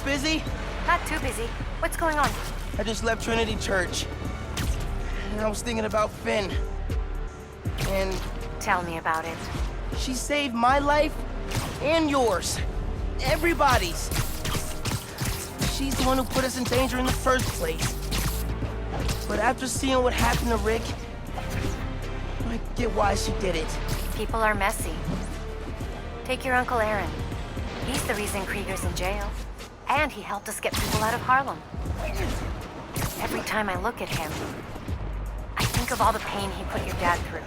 busy? Not too busy. What's going on? I just left Trinity Church. And I was thinking about Finn. And Tell me about it. she saved my life and yours. Everybody's. She's the one who put us in danger in the first place. But after seeing what happened to Rick, I get why she did it. People are messy. Take your Uncle Aaron. He's the reason Krieger's in jail. And he helped us get people out of Harlem. Every time I look at him, I think of all the pain he put your dad through.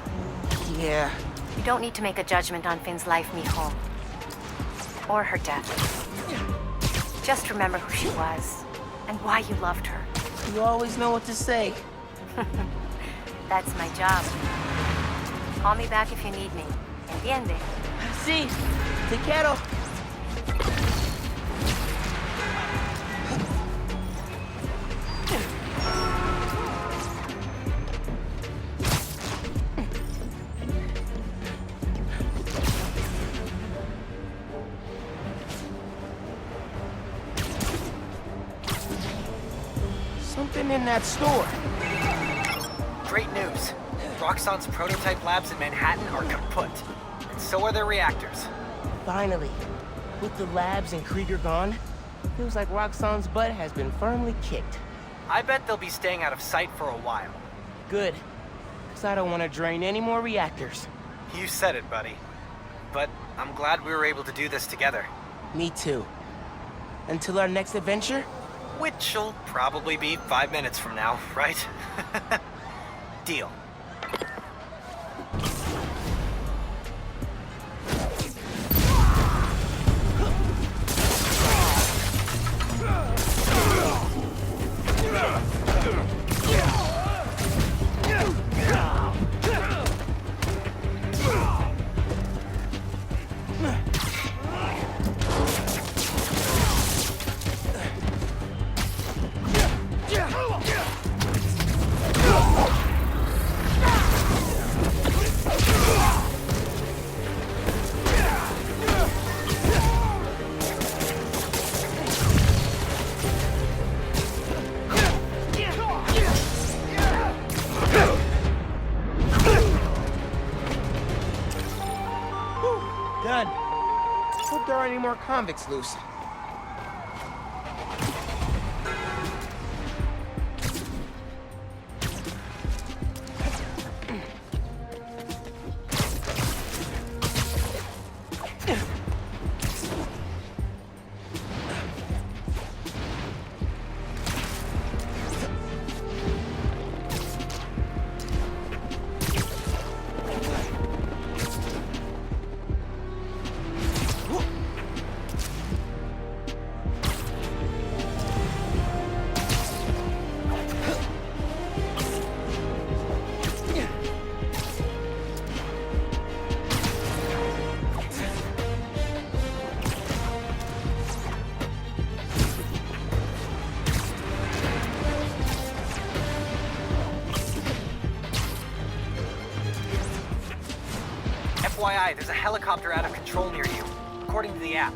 Yeah. You don't need to make a judgment on Finn's life, mijo. Or her death. Just remember who she was, and why you loved her. You always know what to say. That's my job. Call me back if you need me. Entiende? Sí, te quiero. Something in that store. Great news. Roxxon's prototype labs in Manhattan are kaput. And so are their reactors. Finally. With the labs and Krieger gone, feels like Roxxon's butt has been firmly kicked. I bet they'll be staying out of sight for a while. Good. Because I don't want to drain any more reactors. You said it, buddy. But I'm glad we were able to do this together. Me too. Until our next adventure? Which'll probably be 5 minutes from now, right? Deal. Done. Hope there aren't any more convicts loose. FYI, there's a helicopter out of control near you, according to the app.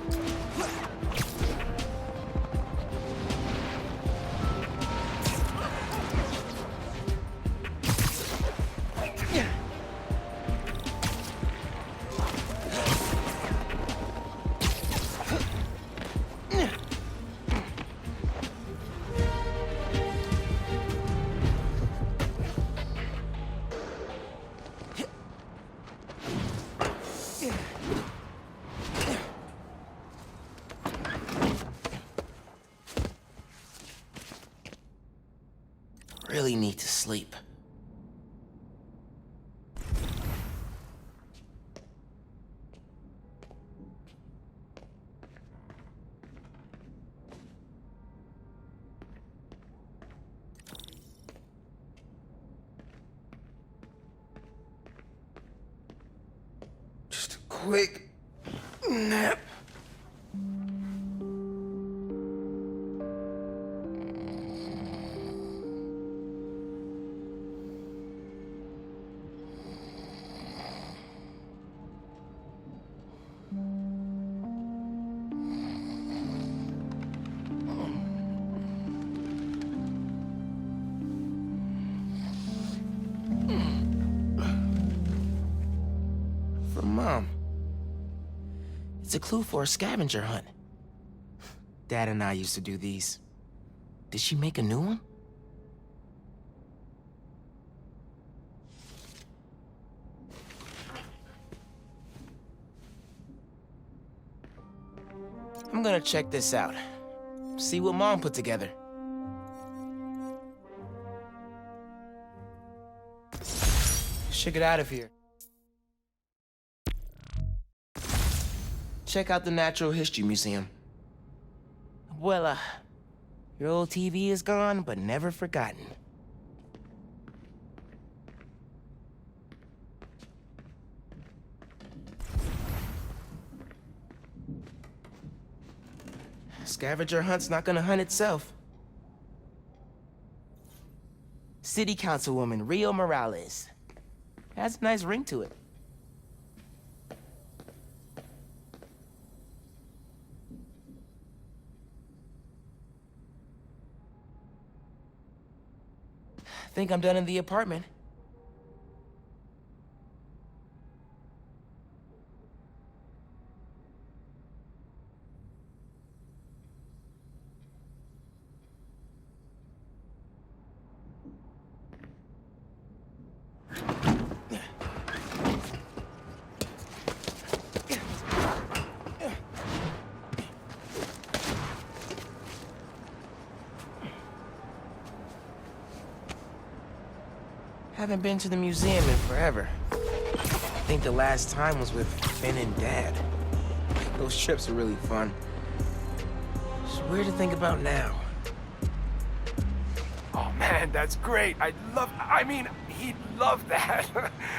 Really need to sleep. Just a quick nap. It's a clue for a scavenger hunt. Dad and I used to do these. Did she make a new one? I'm gonna check this out. See what Mom put together. Should get out of here. Check out the Natural History Museum. Well, your old TV is gone, but never forgotten. Scavenger hunt's not gonna hunt itself. City Councilwoman Rio Morales. Has a nice ring to it. Think I'm done in the apartment. Haven't been to the museum in forever. I think the last time was with Ben and Dad. Those trips were really fun. It's weird to think about now. Oh man, that's great. He'd love that.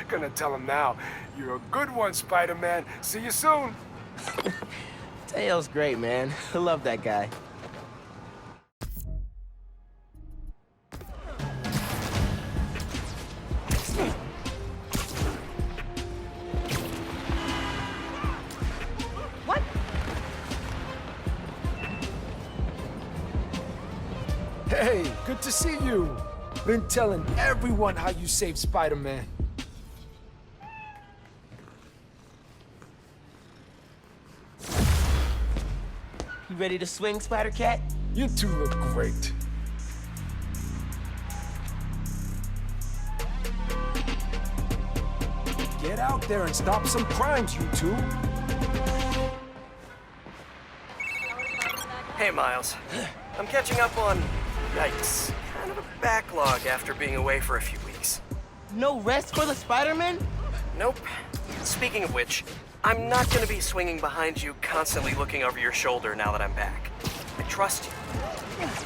Gonna tell him now. You're a good one, Spider-Man. See you soon. Tails great, man. I love that guy. Hey, good to see you. Been telling everyone how you saved Spider-Man. You ready to swing, Spider-Cat? You two look great. Get out there and stop some crimes, you two. Hey, Miles. I'm catching up on, yikes, kind of a backlog after being away for a few weeks. No rest for the Spider-Man? Nope. Speaking of which, I'm not gonna be swinging behind you, constantly looking over your shoulder now that I'm back. I trust you.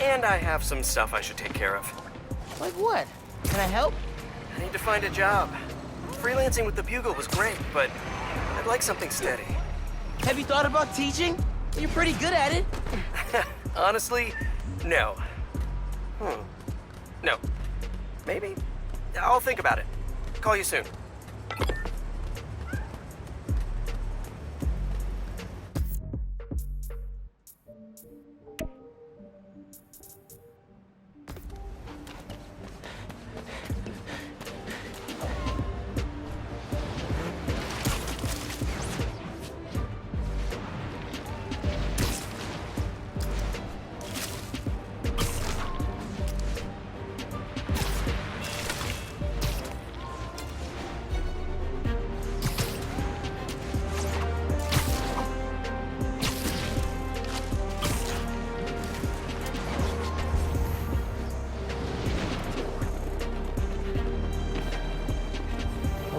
And I have some stuff I should take care of. Like what? Can I help? I need to find a job. Freelancing with the Bugle was great, but I'd like something steady. Have you thought about teaching? You're pretty good at it. Honestly, no. No. Maybe? I'll think about it. Call you soon.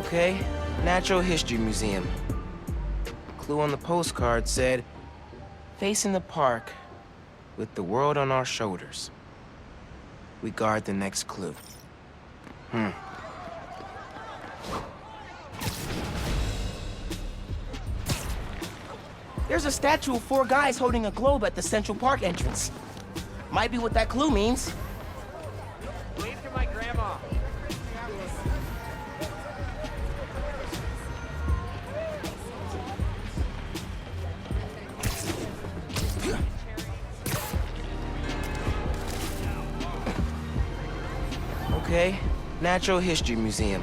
Okay, Natural History Museum. Clue on the postcard said, facing the park with the world on our shoulders. We guard the next clue. There's a statue of 4 guys holding a globe at the Central Park entrance. Might be what that clue means. Wave to my grandma. Okay, Natural History Museum.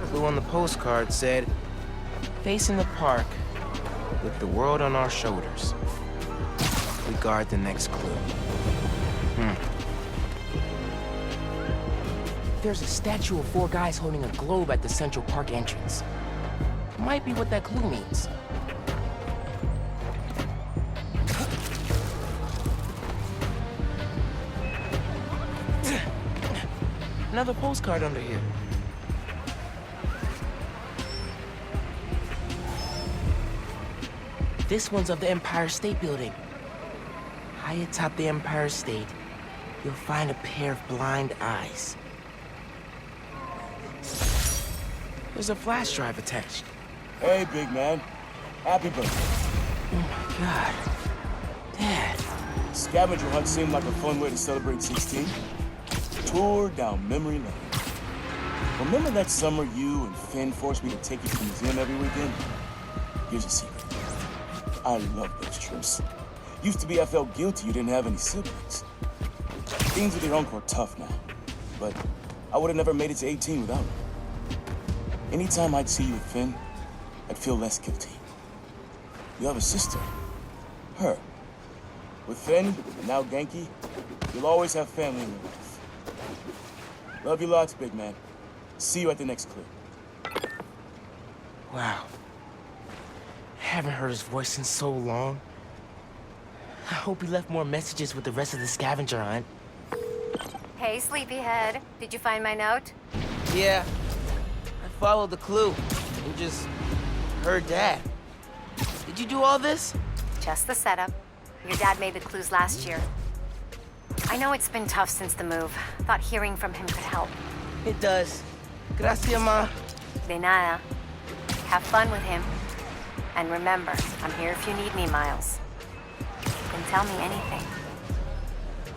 Clue on the postcard said, facing the park With the world on our shoulders, we guard the next clue. There's a statue of 4 guys holding a globe at the Central Park entrance. Might be what that clue means. Another postcard under here. This one's of the Empire State Building. High atop the Empire State, you'll find a pair of blind eyes. There's a flash drive attached. Hey, big man. Happy birthday. Oh my God. Dad. Scavenger hunt seemed like a fun way to celebrate 16. Tour down memory lane. Remember that summer you and Finn forced me to take you to the museum every weekend? Here's a secret. I love those trips. Used to be I felt guilty you didn't have any siblings. Things with your uncle are tough now, but I would have never made it to 18 without him. Anytime I'd see you with Finn, I'd feel less guilty. You have a sister. Her. With Finn, and now Genki, you'll always have family in your life. Love you lots, big man. See you at the next clip. Wow. Haven't heard his voice in so long. I hope he left more messages with the rest of the scavenger hunt. Hey, sleepyhead. Did you find my note? Yeah. I followed the clue and just heard Dad. Did you do all this? Just the setup. Your dad made the clues last year. I know it's been tough since the move. Thought hearing from him could help. It does. Gracias, Ma. De nada. Have fun with him. And remember, I'm here if you need me, Miles. You can tell me anything.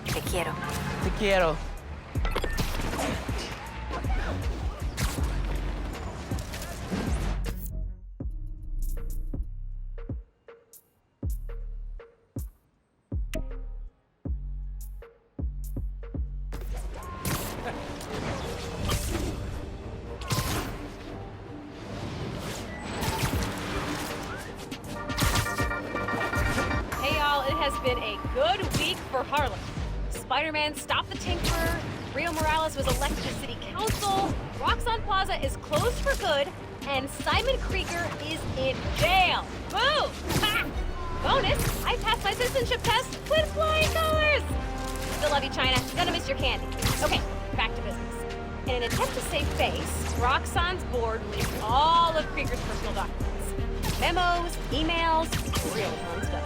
Te quiero. Te quiero. Has been a good week for Harlem. Spider-Man stopped the Tinkerer, Rio Morales was elected to city council, Roxxon Plaza is closed for good, and Simon Krieger is in jail. Boom! Ha! Bonus, I passed my citizenship test with flying colors! Still love you, China. Gonna miss your candy. Okay, back to business. In an attempt to save face, Roxxon's board released all of Krieger's personal documents. Memos, emails, real fun stuff.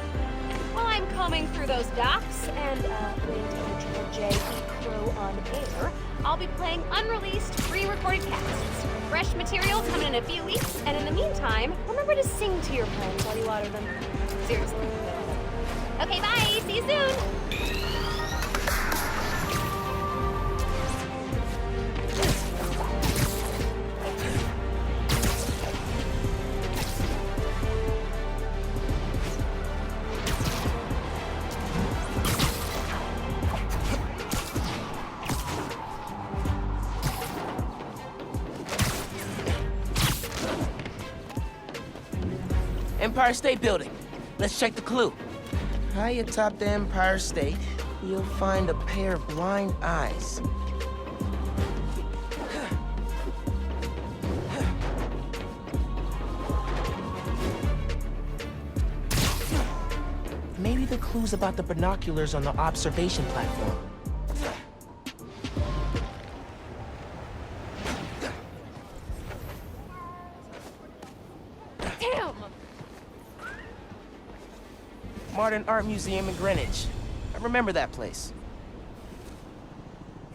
While I'm combing through those docs and waiting to let Triple J eat crow on air, I'll be playing unreleased, pre-recorded casts. Fresh material coming in a few weeks, and in the meantime, remember to sing to your friends while you water them. Seriously. Okay, bye! See you soon! Empire State Building. Let's check the clue. High atop the Empire State, you'll find a pair of blind eyes. Maybe the clue's about the binoculars on the observation platform. Modern Art Museum in Greenwich. I remember that place.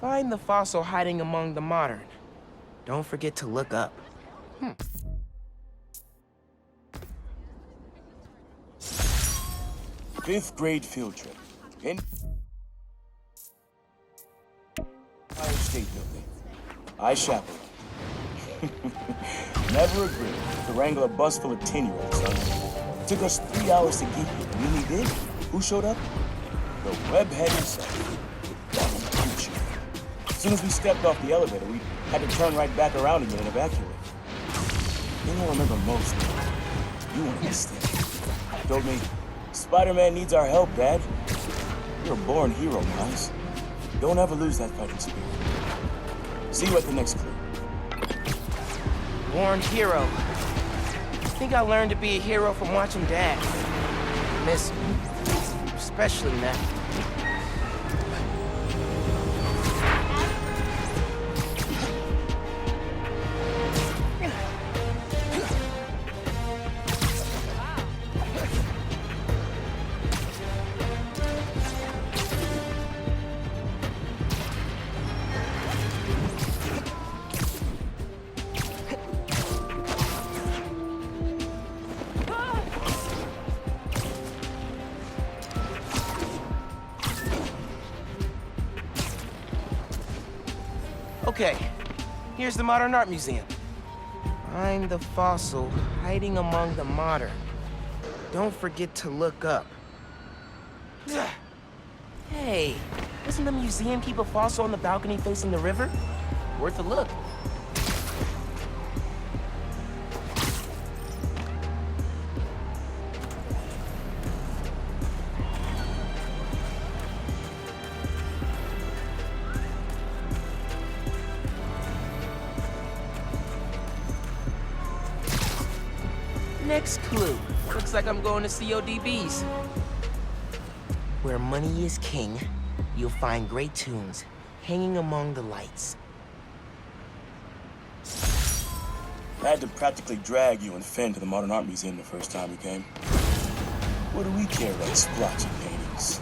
Find the fossil hiding among the modern. Don't forget to look up. 5th grade field trip. Empire State Building. I chaperoned. Never agreed to wrangle a bus full of 10-year-olds, son. Took us 3 hours to get here. And when we did, who showed up? The webhead himself. As soon as we stepped off the elevator, we had to turn right back around again and evacuate. The thing I remember most, you understand. Told me, Spider-Man needs our help, Dad. You're a born hero, Miles. Don't ever lose that fighting spirit. See you at the next clue. Born hero. I think I learned to be a hero from watching Dad. Miss him. Especially now. Okay, here's the Modern Art Museum. Find the fossil hiding among the modern. Don't forget to look up. Hey, doesn't the museum keep a fossil on the balcony facing the river? Worth a look. Next clue. Looks like I'm going to CODB's. Where money is king, you'll find great tunes hanging among the lights. I had to practically drag you and Finn to the Modern Art Museum the first time we came. What do we care about splotchy paintings?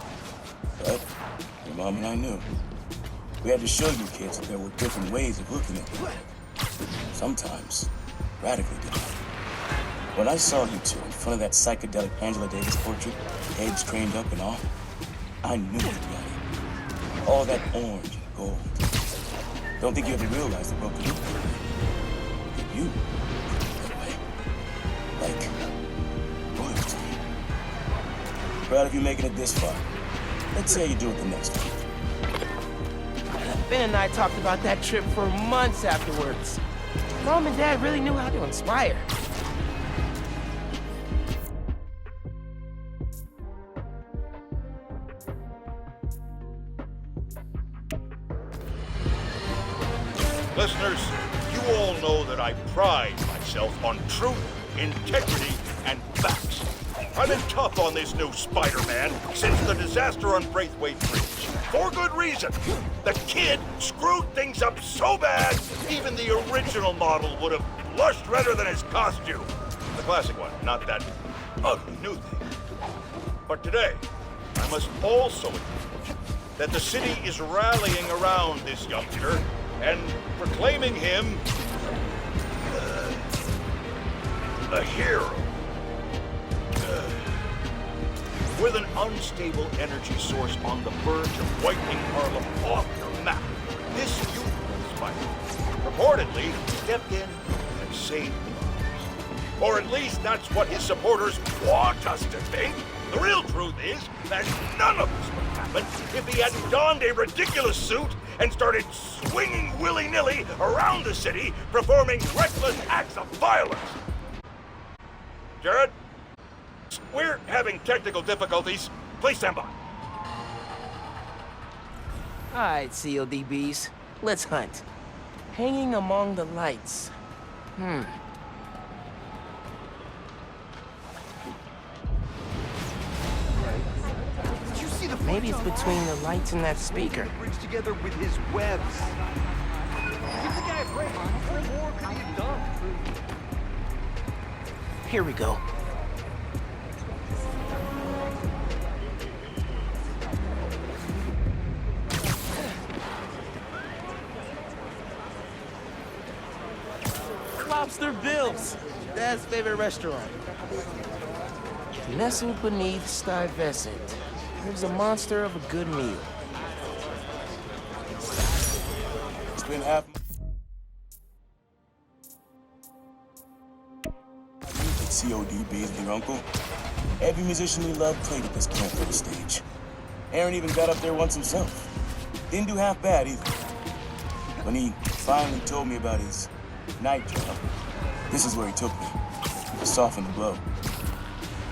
But your mom and I knew. We had to show you kids that there were different ways of looking at the world. Sometimes radically different. When I saw you two in front of that psychedelic Angela Davis portrait, heads craned up and all, I knew you'd got it. All that orange and gold. Don't think you ever realized the world could look that way. That you look that way. Like royalty. Proud of you making it this far. Let's say you do it the next one. Ben and I talked about that trip for months afterwards. Mom and Dad really knew how to inspire. Listeners, you all know that I pride myself on truth, integrity, and facts. I've been tough on this new Spider-Man since the disaster on Braithwaite Bridge. For good reason. The kid screwed things up so bad, even the original model would have blushed redder than his costume. The classic one, not that ugly new thing. But today, I must also acknowledge that the city is rallying around this youngster and proclaiming him a hero. With an unstable energy source on the verge of wiping Harlem off the map, this youthful Spider reportedly stepped in and saved lives. Or at least that's what his supporters want us to think. The real truth is that none of this would happen if he hadn't donned a ridiculous suit and started swinging willy-nilly around the city, performing reckless acts of violence. Jared, we're having technical difficulties. Please stand by. All right, CODBs, let's hunt. Hanging among the lights. Maybe it's between the lights and that speaker. Brings together with his webs. Give the guy a break. What more could he have done? Here we go. Lobster Bill's, Dad's favorite restaurant. Nestled beneath Stuyvesant lives a monster of a good meal. It's been half. CODB is your uncle. Every musician we love played at this plant for the stage. Aaron even got up there once himself. Didn't do half bad either. When he finally told me about his night job, this is where he took me to soften the blow.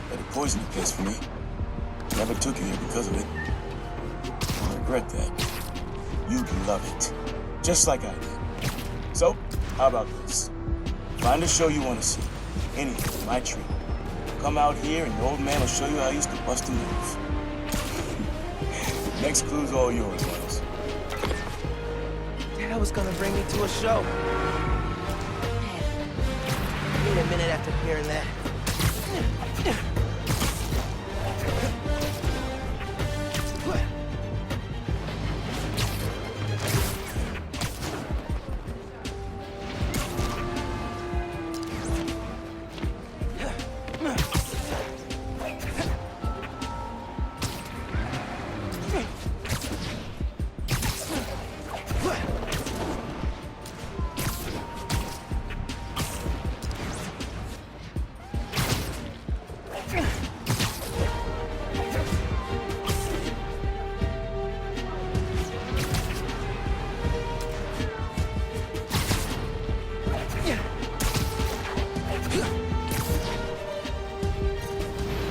Let it poisoning place for me. Never took you here because of it. I regret that. You'd love it. Just like I did. So, how about this? Find a show you want to see. Anything, my treat. Come out here and the old man will show you how he used to bust a move. Next clue's all yours, Miles. Dad was gonna bring me to a show. Wait a minute after hearing that.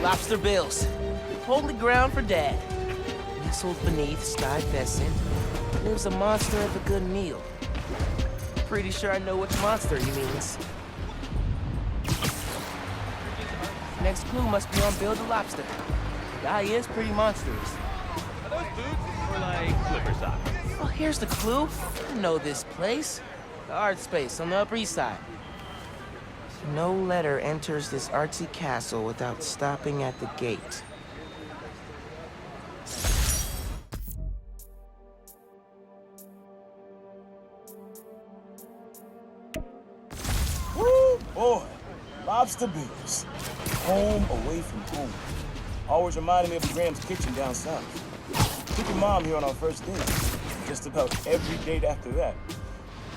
Lobster bills. Holy ground for Dad. Nestled beneath sky pheasant lives a monster of a good meal. Pretty sure I know which monster he means. Next clue must be on Bill the Lobster. Guy is pretty monstrous. Are those boots or like flipper socks? Well, here's the clue. I know this place. The art space on the Upper East Side. No letter enters this artsy castle without stopping at the gate. Woo, boy. Lobster bills. Home away from home. Always reminded me of the Graham's kitchen down south. Took your mom here on our first date. Just about every date after that.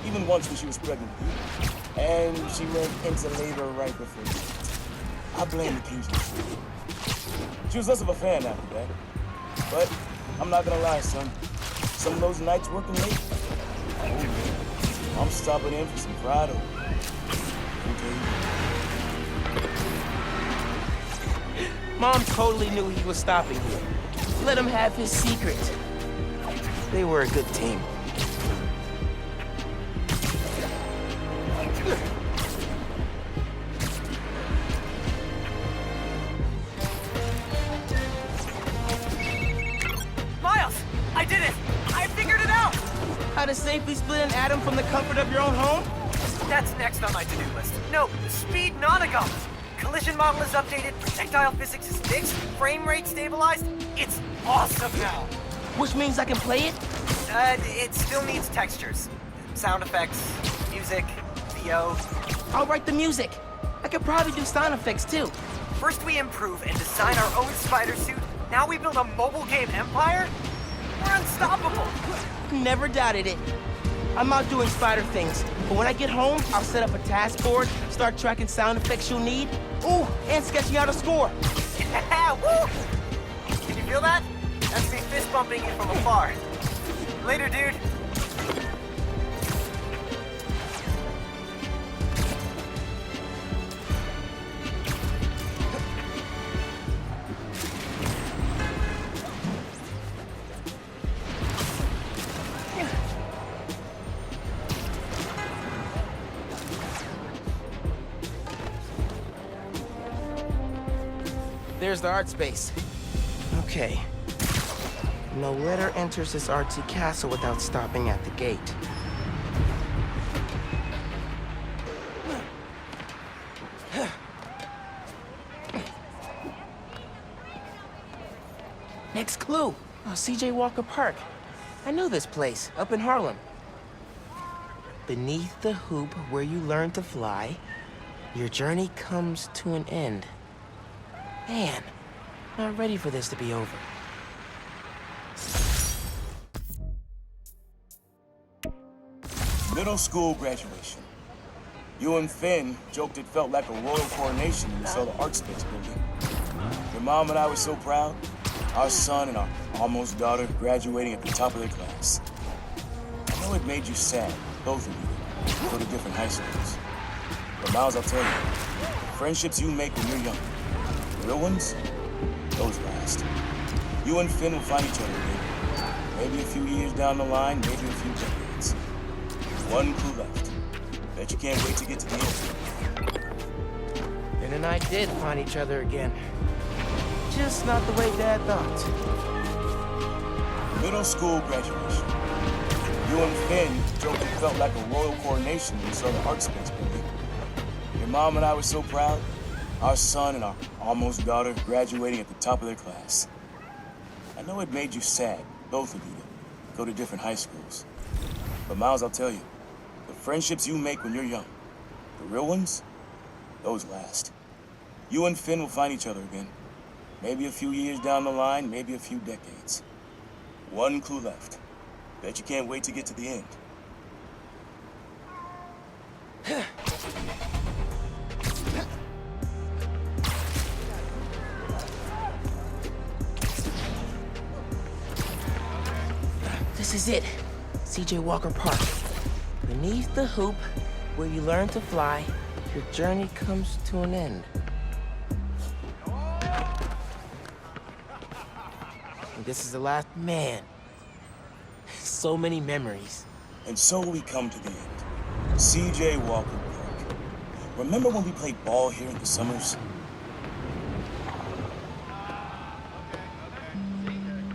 Even once when she was pregnant with you. And she went into labor right before. I blame the Cajun food. She was less of a fan after that. But I'm not gonna lie, son. Some of those nights working late, oh man, I'm stopping in for some fried okra. Mom totally knew he was stopping here. Let him have his secret. They were a good team. Miles! I did it! I figured it out! How to safely split an atom from the comfort of your own home? That's next on my to-do list. No, speed Nonagon. Collision model is updated, projectile physics is fixed, frame rate stabilized. It's awesome now. Which means I can play it? It still needs textures. Sound effects, music, VO. I'll write the music. I could probably do sound effects too. First we improve and design our own spider suit. Now we build a mobile game empire? We're unstoppable. Never doubted it. I'm out doing spider things, but when I get home, I'll set up a task board, start tracking sound effects you'll need. Ooh, and sketching out a score. Yeah, woo! Can you feel that? That's me fist bumping you from afar. Later, dude. There's the art space. Okay. No letter enters this artsy castle without stopping at the gate. Next clue. Oh, C.J. Walker Park. I know this place, up in Harlem. Beneath the hoop where you learn to fly, your journey comes to an end. Man, not ready for this to be over. Middle school graduation. You and Finn joked it felt like a royal coronation when we saw the art space building. Your mom and I were so proud. Our son and our almost daughter graduating at the top of their class. I know it made you sad, both of you, go to different high schools. But Miles, I'll tell you, the friendships you make when you're young, The real ones, those last. You and Finn will find each other again. Maybe a few years down the line, maybe a few decades. One clue left. Bet you can't wait to get to the end. Ben and I did find each other again. Just not the way Dad thought. Middle school graduation. You and Finn joked it felt like a royal coronation when you saw the art space building. Your mom and I were so proud. Our son and our almost daughter graduating at the top of their class. I know it made you sad, both of you, to go to different high schools. But Miles, I'll tell you, the friendships you make when you're young, the real ones, those last. You and Finn will find each other again. Maybe a few years down the line, maybe a few decades. One clue left. Bet you can't wait to get to the end. This is it. C.J. Walker Park. Beneath the hoop, where you learn to fly, your journey comes to an end. And this is the last man. So many memories. And so we come to the end. C.J. Walker Park. Remember when we played ball here in the summers?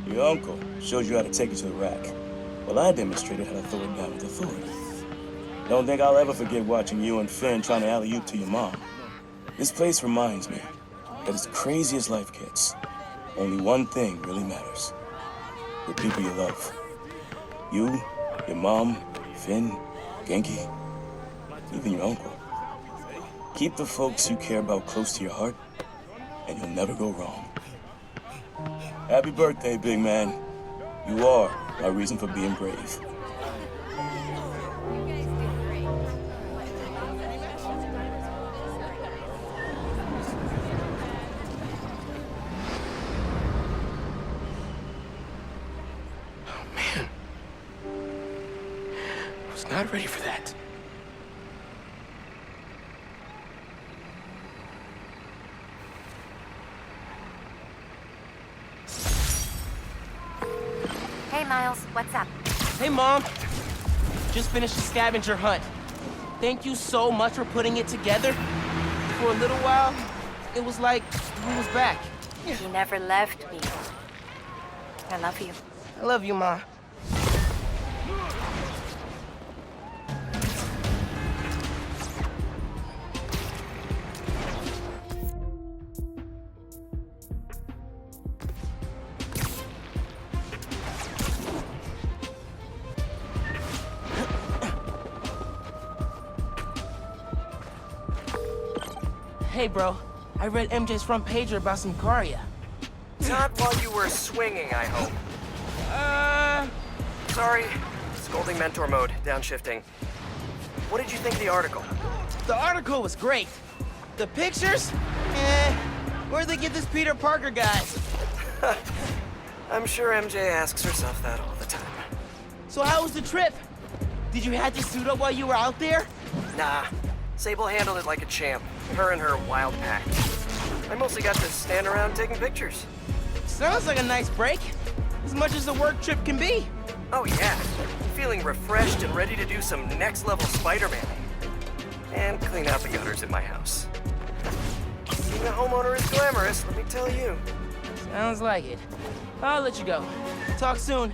Your uncle showed you how to take it to the rack. Well, I demonstrated how to throw it down with authority. Don't think I'll ever forget watching you and Finn trying to alley-oop to your mom. This place reminds me that as crazy as life gets, only one thing really matters. The people you love. You, your mom, Finn, Genki, even your uncle. Keep the folks you care about close to your heart, and you'll never go wrong. Happy birthday, big man. You are my reason for being brave. Not ready for that. Hey, Miles, what's up? Hey, Mom. Just finished the scavenger hunt. Thank you so much for putting it together. For a little while, it was like he was back. He never left me. I love you. I love you, Ma. Hey, bro. I read MJ's front pager about some Karia. Not while you were swinging, I hope. Sorry. Scolding mentor mode, downshifting. What did you think of the article? The article was great. The pictures? Where'd they get this Peter Parker guy? I'm sure MJ asks herself that all the time. So how was the trip? Did you have to suit up while you were out there? Nah. Sable handled it like a champ. Her and her wild pack. I mostly got to stand around taking pictures. Sounds like a nice break. As much as a work trip can be. Oh yeah. Feeling refreshed and ready to do some next-level Spider-Man. And clean out the gutters in my house. Being a homeowner is glamorous, let me tell you. Sounds like it. I'll let you go. Talk soon.